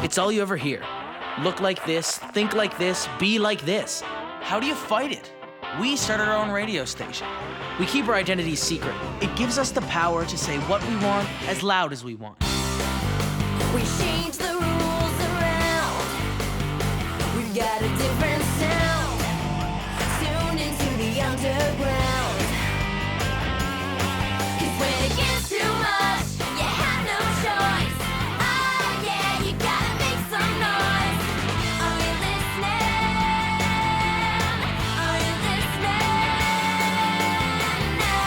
It's all you ever hear. Look like this, think like this, be like this. How do you fight it? We started our own radio station. We keep our identities secret. It gives us the power to say what we want as loud as we want. We change the rules around. We've got a different sound. Tune into the underground. 'Cause when it gets too much, you have no choice. Oh yeah, you gotta make some noise. Are you listening? Are you listening? Now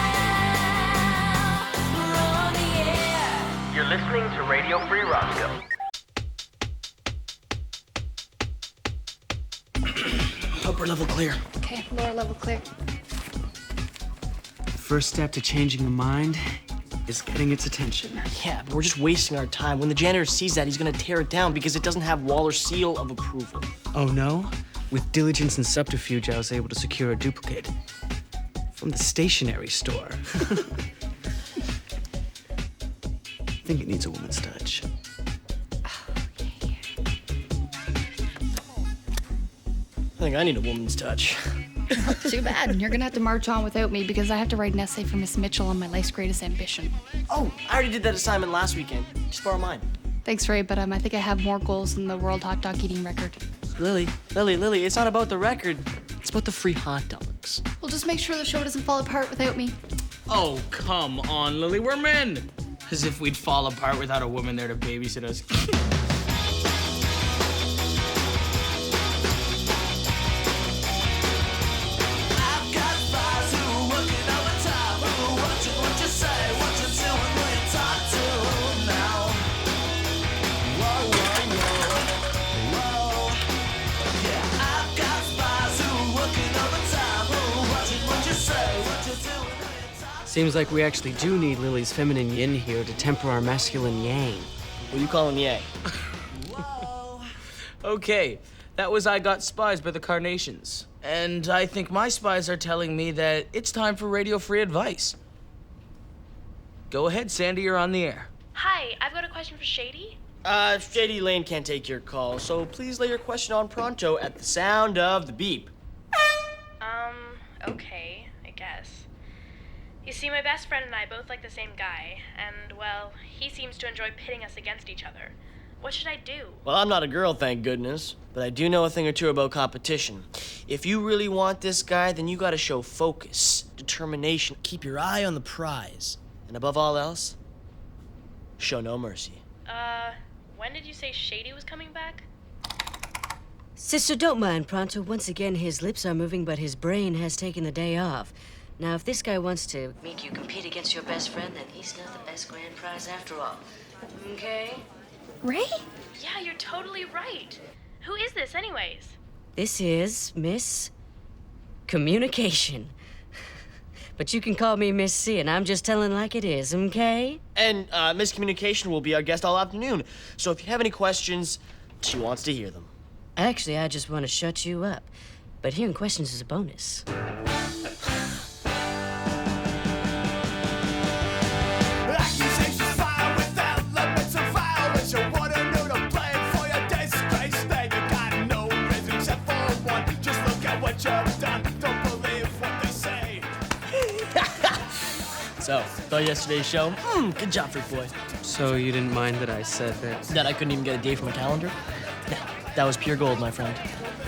we're on the air. You're listening to Radio Free Roscoe. Upper level clear. Okay, lower level clear. First step to changing the mind is getting its attention. Yeah, but we're just wasting our time. When the janitor sees that, he's gonna tear it down because it doesn't have Waller's seal of approval. Oh no? With diligence and subterfuge, I was able to secure a duplicate from the stationery store. I think it needs a woman's touch. I think I need a woman's touch. Too bad. You're gonna have to march on without me because I have to write an essay for Miss Mitchell on my life's greatest ambition. Oh, I already did that assignment last weekend. Just borrow mine. Thanks, Ray, but I think I have more goals than the world hot dog eating record. Lily, it's not about the record. It's about the free hot dogs. Well, just make sure the show doesn't fall apart without me. Oh, come on, Lily, we're men. As if we'd fall apart without a woman there to babysit us. Seems like we actually do need Lily's feminine yin here to temper our masculine yang. What are you calling Yang? Okay, that was I Got Spies by the Carnations. And I think my spies are telling me that it's time for Radio Free Advice. Go ahead, Sandy, you're on the air. Hi, I've got a question for Shady. Shady Lane can't take your call, so please lay your question on pronto at the sound of the beep. Okay, I guess. You see, my best friend and I both like the same guy, and, well, he seems to enjoy pitting us against each other. What should I do? Well, I'm not a girl, thank goodness, but I do know a thing or two about competition. If you really want this guy, then you gotta show focus, determination, keep your eye on the prize, and above all else, show no mercy. When did you say Shady was coming back? Sister, don't mind Pronto. Once again, his lips are moving, but his brain has taken the day off. Now, if this guy wants to make you compete against your best friend, then he's not the best grand prize after all. Okay? Ray? Yeah, you're totally right. Who is this, anyways? This is Miss Communication. But you can call me Miss C, and I'm just telling like it is, okay? And Miscommunication will be our guest all afternoon, so if you have any questions, she wants to hear them. Actually, I just want to shut you up. But hearing questions is a bonus. So, thought yesterday's show? Good job, freak boy. So you didn't mind that I said that? That I couldn't even get a date from a calendar? No, that was pure gold, my friend.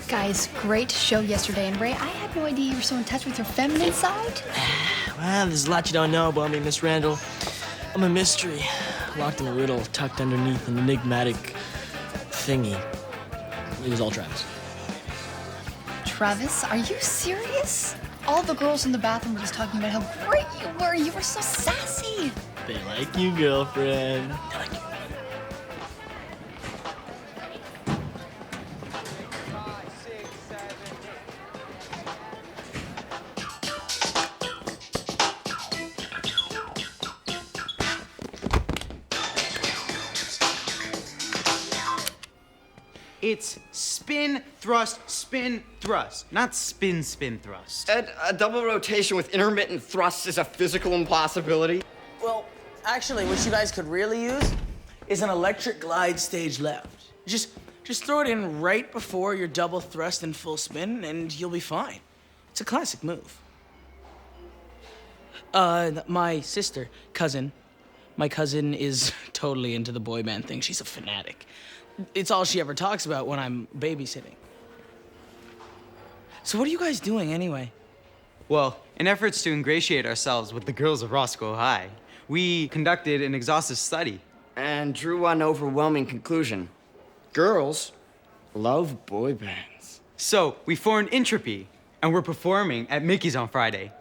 Guys, great show yesterday, and Ray, I had no idea you were so in touch with your feminine side. Well, there's a lot you don't know about me, Miss Randall. I'm a mystery, locked in a riddle, tucked underneath an enigmatic thingy. It was all Travis. Travis, are you serious? All the girls in the bathroom were just talking about how great you were. You were so sassy. They like you, girlfriend. They like you. It's spin, thrust, not spin, thrust. Ed, a double rotation with intermittent thrusts is a physical impossibility. Well, actually, what you guys could really use is an electric glide stage left. Just throw it in right before your double thrust and full spin, and you'll be fine. It's a classic move. My cousin is totally into the boy band thing. She's a fanatic. It's all she ever talks about when I'm babysitting. So what are you guys doing anyway? Well, in efforts to ingratiate ourselves with the girls of Roscoe High, we conducted an exhaustive study. And drew one overwhelming conclusion. Girls love boy bands. So we formed Entropy, and we're performing at Mickey's on Friday.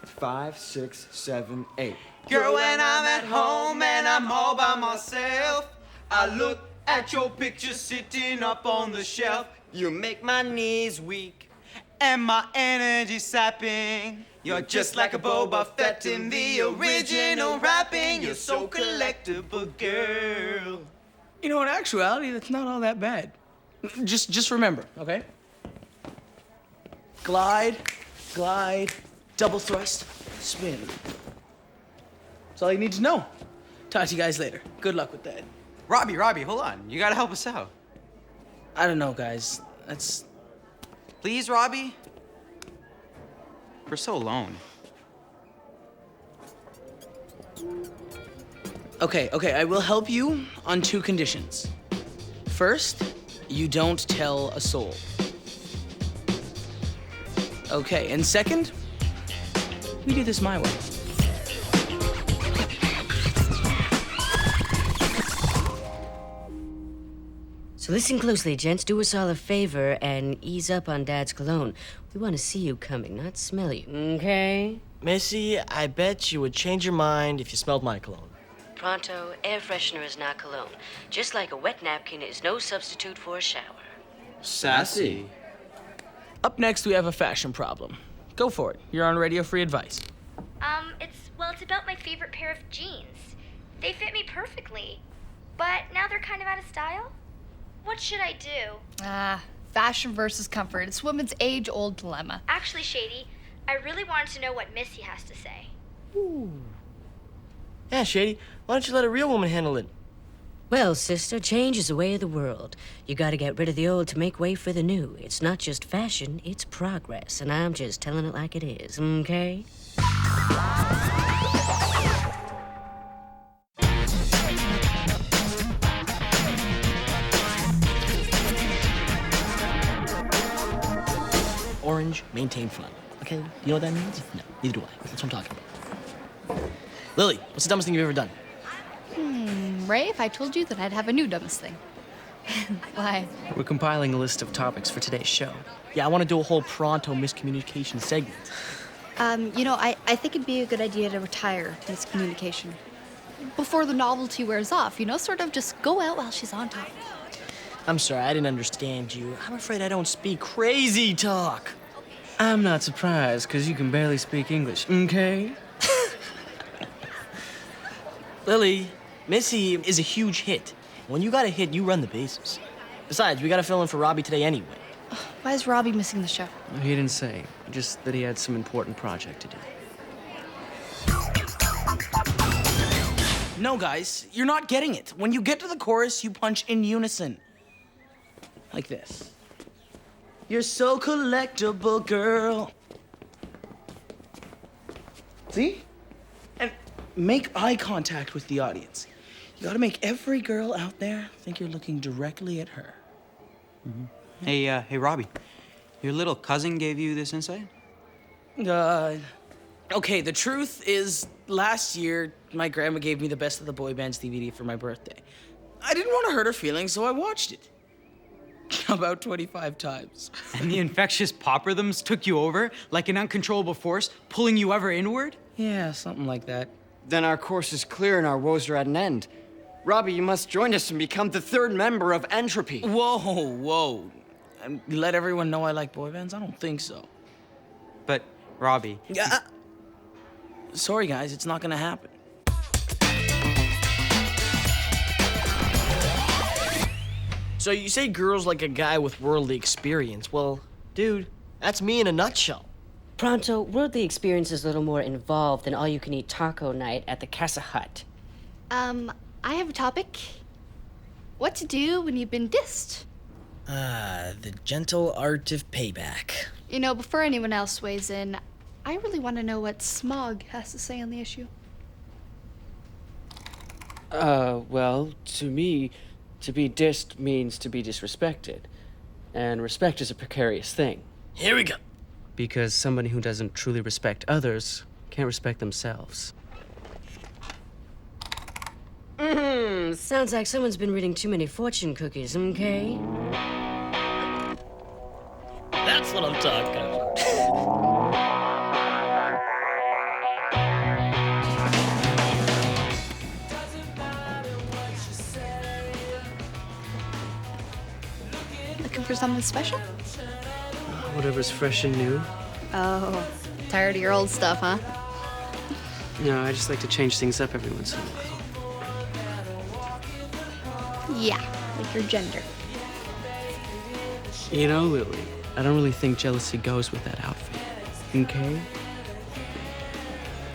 5, 6, 7, 8. Girl, when I'm at home and I'm all by myself, I look at your picture sitting up on the shelf. You make my knees weak. And my energy sapping. You're just like a Boba Fett in the original rapping. You're so collectible, girl. You know, in actuality, that's not all that bad. Just remember, okay? Glide, double thrust, spin. That's all you need to know. Talk to you guys later. Good luck with that. Robbie, hold on. You gotta help us out. I don't know, guys. That's... Please, Robbie? We're so alone. Okay, I will help you on 2 conditions. First, you don't tell a soul. Okay, and second, we do this my way. So listen closely, gents. Do us all a favor and ease up on Dad's cologne. We want to see you coming, not smell you, okay? Missy, I bet you would change your mind if you smelled my cologne. Pronto, air freshener is not cologne. Just like a wet napkin is no substitute for a shower. Sassy. Up next, we have a fashion problem. Go for it. You're on Radio Free Advice. It's about my favorite pair of jeans. They fit me perfectly, but now they're kind of out of style. What should I do? Fashion versus comfort. It's women's age-old dilemma. Actually, Shady, I really wanted to know what Missy has to say. Ooh. Yeah, Shady, why don't you let a real woman handle it? Well, sister, change is the way of the world. You gotta get rid of the old to make way for the new. It's not just fashion, it's progress, and I'm just telling it like it is, okay? Orange, maintain fun. Okay, you know what that means? No, neither do I. That's what I'm talking about. Lily, what's the dumbest thing you've ever done? Ray, if I told you, then I'd have a new dumbest thing. Why? We're compiling a list of topics for today's show. Yeah, I want to do a whole Pronto miscommunication segment. I think it'd be a good idea to retire miscommunication. Before the novelty wears off, sort of just go out while she's on top. I'm sorry, I didn't understand you. I'm afraid I don't speak crazy talk. I'm not surprised, because you can barely speak English, okay? Lily, Missy is a huge hit. When you got a hit, you run the bases. Besides, we got to fill in for Robbie today anyway. Why is Robbie missing the show? He didn't say, just that he had some important project to do. No, guys, you're not getting it. When you get to the chorus, you punch in unison. Like this. You're so collectible, girl. See? And make eye contact with the audience. You gotta make every girl out there think you're looking directly at her. Mm-hmm. Hey, Robbie. Your little cousin gave you this insight? Okay, the truth is, last year, my grandma gave me the Best of the Boy Bands DVD for my birthday. I didn't want to hurt her feelings, so I watched it. About 25 times. And the infectious pop rhythms took you over like an uncontrollable force, pulling you ever inward? Yeah, something like that. Then our course is clear and our woes are at an end. Robbie, you must join us and become the 3rd member of Entropy. Whoa. And let everyone know I like boy bands? I don't think so. But, Robbie... Yeah. Sorry, guys, it's not gonna happen. So you say girls like a guy with worldly experience. Well, dude, that's me in a nutshell. Pronto, worldly experience is a little more involved than all-you-can-eat taco night at the Casa Hut. I have a topic. What to do when you've been dissed. The gentle art of payback. You know, before anyone else weighs in, I really want to know what Smog has to say on the issue. Well, to me, to be dissed means to be disrespected. And respect is a precarious thing. Here we go. Because somebody who doesn't truly respect others can't respect themselves. Sounds like someone's been reading too many fortune cookies, okay? That's what I'm talking about. Looking for something special? Whatever's fresh and new. Oh, tired of your old stuff, huh? No, I just like to change things up every once in a while. Yeah, like your gender. You know, Lily, I don't really think jealousy goes with that outfit. Okay?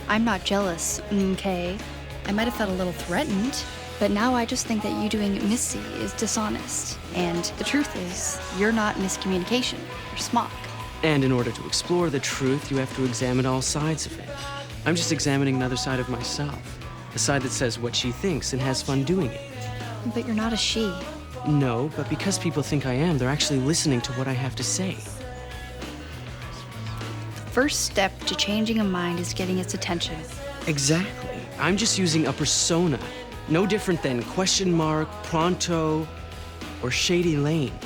I'm not jealous, okay? I might have felt a little threatened, but now I just think that you doing Missy is dishonest. And the truth is, you're not miscommunication, you're Smog. And in order to explore the truth, you have to examine all sides of it. I'm just examining another side of myself. A side that says what she thinks and has fun doing it. But you're not a she. No, but because people think I am, they're actually listening to what I have to say. The first step to changing a mind is getting its attention. Exactly. I'm just using a persona. No different than question mark, pronto, or shady lane.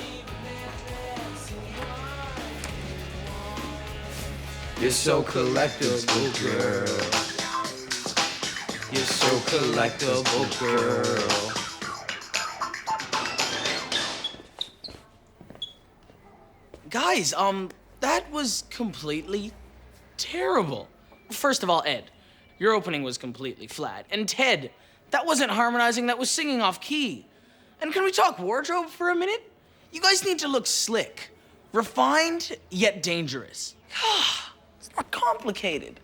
You're so collectible, girl. You're so collectible, girl. Guys, that was completely terrible. First of all, Ed, your opening was completely flat. And Ted, that wasn't harmonizing, that was singing off key. And can we talk wardrobe for a minute? You guys need to look slick, refined, yet dangerous. It's not complicated.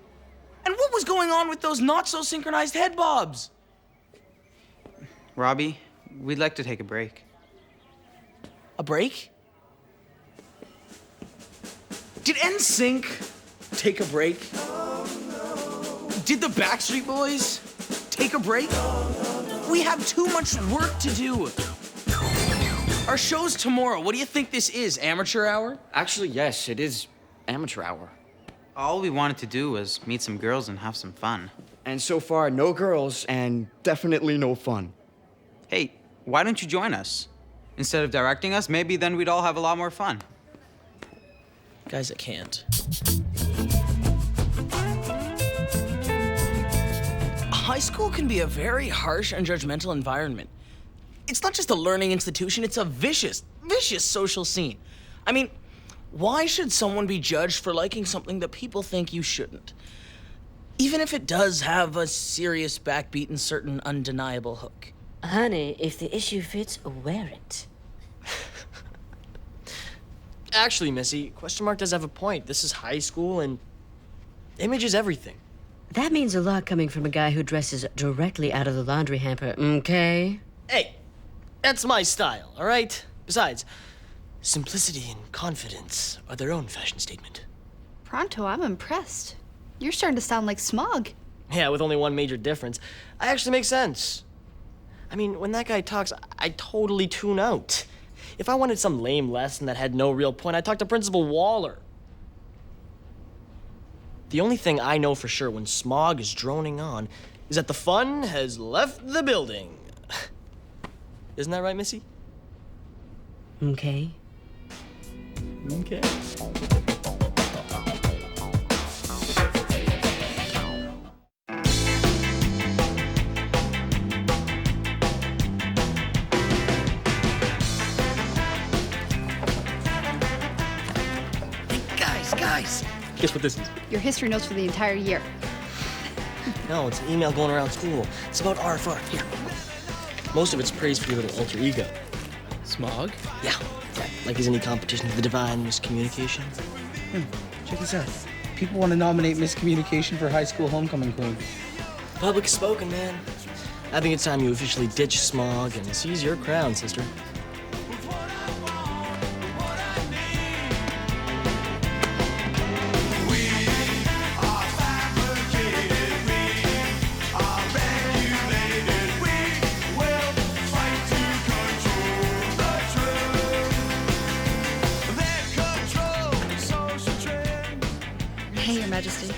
And what was going on with those not-so-synchronized head bobs? Robbie, we'd like to take a break. A break? Did NSYNC take a break? Did the Backstreet Boys take a break? We have too much work to do. Our show's tomorrow. What do you think this is, amateur hour? Actually, yes, it is amateur hour. All we wanted to do was meet some girls and have some fun. And so far, no girls and definitely no fun. Hey, why don't you join us? Instead of directing us, maybe then we'd all have a lot more fun. Guys, I can't. High school can be a very harsh and judgmental environment. It's not just a learning institution, it's a vicious social scene. I mean, why should someone be judged for liking something that people think you shouldn't? Even if it does have a serious backbeat and certain undeniable hook. Honey, if the issue fits, wear it. Actually, Missy, question mark does have a point. This is high school, and image is everything. That means a lot coming from a guy who dresses directly out of the laundry hamper, okay? Hey, that's my style, all right? Besides, simplicity and confidence are their own fashion statement. Pronto, I'm impressed. You're starting to sound like Smog. Yeah, with only one major difference. I actually make sense. I mean, when that guy talks, I totally tune out. If I wanted some lame lesson that had no real point, I'd talk to Principal Waller. The only thing I know for sure when Smog is droning on is that the fun has left the building. Isn't that right, Missy? Okay. Okay. Guys, guess what this is? Your history notes for the entire year. No, it's an email going around school. It's about R4. Here. Most of it's praise for your little alter ego. Smog? Yeah. Like he's any competition for the divine miscommunication. Check this out. People want to nominate miscommunication for high school homecoming queen. Public spoken, man. I think it's time you officially ditch smog and seize your crown, sister. Hey, Your Majesty.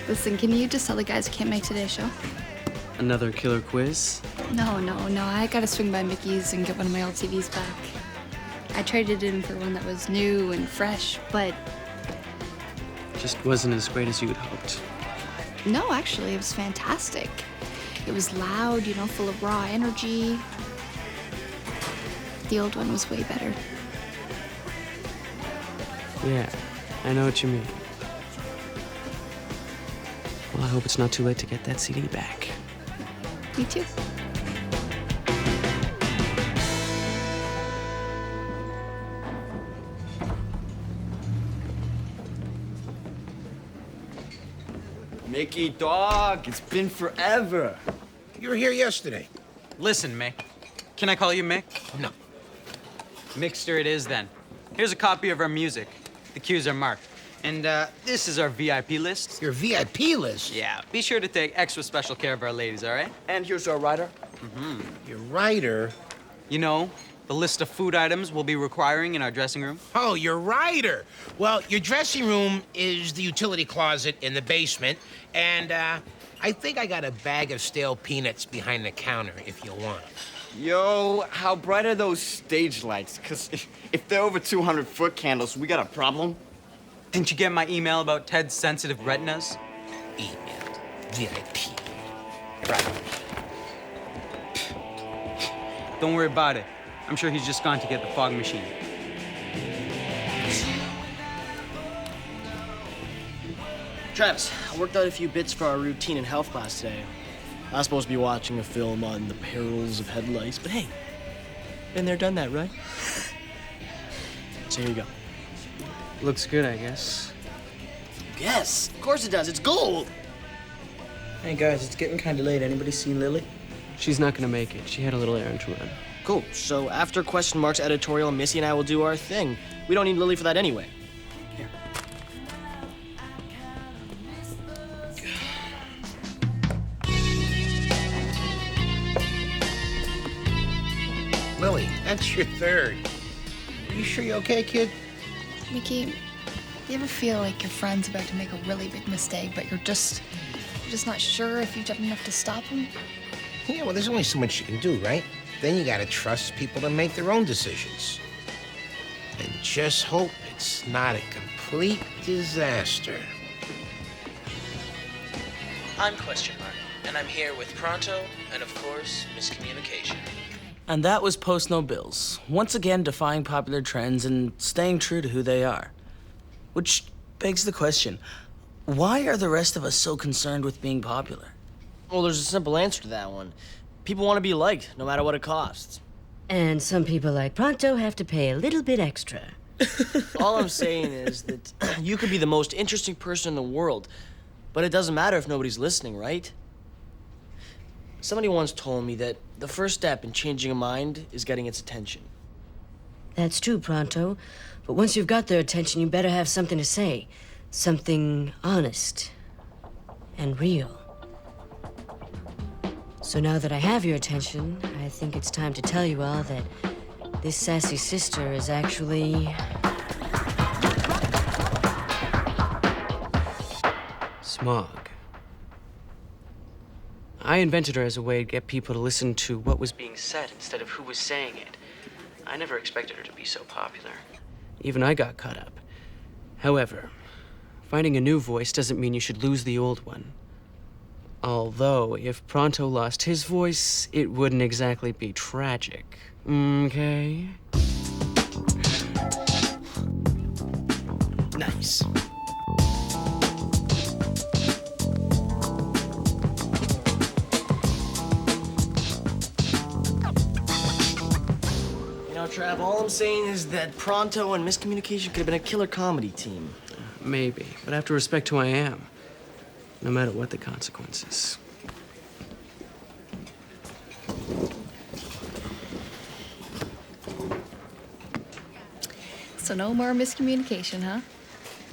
Listen, can you just tell the guys who can't make today's show? Another killer quiz? No. I gotta swing by Mickey's and get one of my old TVs back. I traded it in for one that was new and fresh, but Just wasn't as great as you had hoped. no, actually, it was fantastic. It was loud, full of raw energy. The old one was way better. Yeah, I know what you mean. Well, I hope it's not too late to get that CD back. Me too. Mickey, dog, it's been forever. You were here yesterday. Listen, Mick. Can I call you Mick? No. Mickster it is then. Here's a copy of our music. The cues are marked. And this is our VIP list. Your VIP list? Yeah, be sure to take extra special care of our ladies, all right? And here's our rider. Your writer? You know, the list of food items we'll be requiring in our dressing room. Oh, your writer. Well, your dressing room is the utility closet in the basement, and I think I got a bag of stale peanuts behind the counter if you want. Yo, how bright are those stage lights? Because if they're over 200-foot candles, we got a problem. Didn't you get my email about Ted's sensitive retinas? Email. VIP. Don't worry about it. I'm sure he's just gone to get the fog machine. Travis, I worked out a few bits for our routine in health class today. I was supposed to be watching a film on the perils of head lice, but hey, been there, done that, right? So here you go. Looks good, I guess. Yes, of course it does. It's gold. Hey, guys, it's getting kind of late. Anybody seen Lily? She's not gonna make it. She had a little errand to run. Cool. So after Question Mark's editorial, Missy and I will do our thing. We don't need Lily for that anyway. Here. Lily, that's your third. You sure you're okay, kid? Mickey, you ever feel like your friend's about to make a really big mistake, but you're just not sure if you've done enough to stop him? Yeah, well, there's only so much you can do, right? Then you gotta trust people to make their own decisions. And just hope it's not a complete disaster. I'm Question Mark, and I'm here with Pronto and, of course, Miscommunication. And that was Post No Bills, once again defying popular trends and staying true to who they are. Which begs the question, why are the rest of us so concerned with being popular? Well, there's a simple answer to that one. People want to be liked, no matter what it costs. And some people like Pronto have to pay a little bit extra. All I'm saying is that you could be the most interesting person in the world, but it doesn't matter if nobody's listening, right? Somebody once told me that the first step in changing a mind is getting its attention. That's true, Pronto. But once you've got their attention, you better have something to say. Something honest and real. So now that I have your attention, I think it's time to tell you all that this sassy sister is actually... Smog. I invented her as a way to get people to listen to what was being said instead of who was saying it. I never expected her to be so popular. Even I got caught up. However, finding a new voice doesn't mean you should lose the old one. Although, if Pronto lost his voice, it wouldn't exactly be tragic. Okay? Nice. You know, Trav, all I'm saying is that Pronto and Miscommunication could have been a killer comedy team. Maybe, but I have to respect who I am, no matter what the consequences. So no more miscommunication, huh?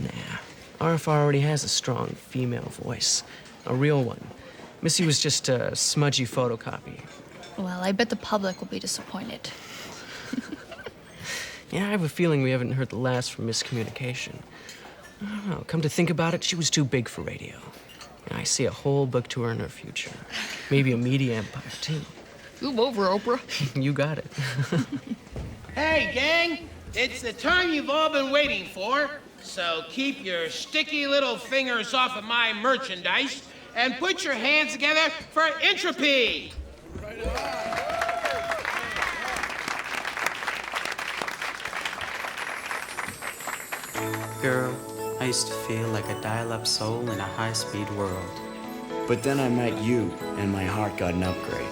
Nah. RFR already has a strong female voice. A real one. Missy was just a smudgy photocopy. Well, I bet the public will be disappointed. Yeah, I have a feeling we haven't heard the last from miscommunication. I don't know. Come to think about it, she was too big for radio. And I see a whole book tour in her future. Maybe a media empire, too. Move over, Oprah. You got it. Hey, gang, it's the time you've all been waiting for. So keep your sticky little fingers off of my merchandise and put your hands together for Entropy. Girl, I used to feel like a dial-up soul in a high-speed world. But then I met you, and my heart got an upgrade.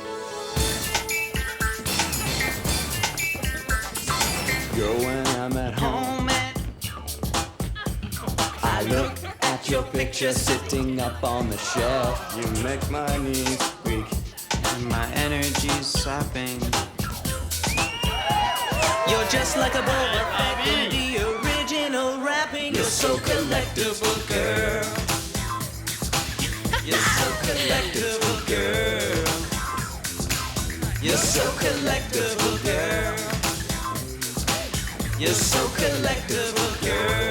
Girl, when I'm at home, I look at your picture sitting up on the shelf. You make my knees weak, And my energy's sapping. You're just like a boba fett in the original rapping. You're so collectible, girl. You're so collectible, girl. You're so collectible, girl. You're so collectible, girl.